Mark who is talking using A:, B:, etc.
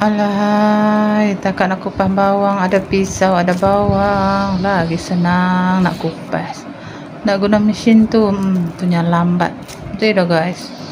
A: Alahai, takat nak kupas bawang, ada pisau, ada bawang, lagi senang nak kupas. Nak guna mesin tu, tu yang lambat. Jadi dah guys.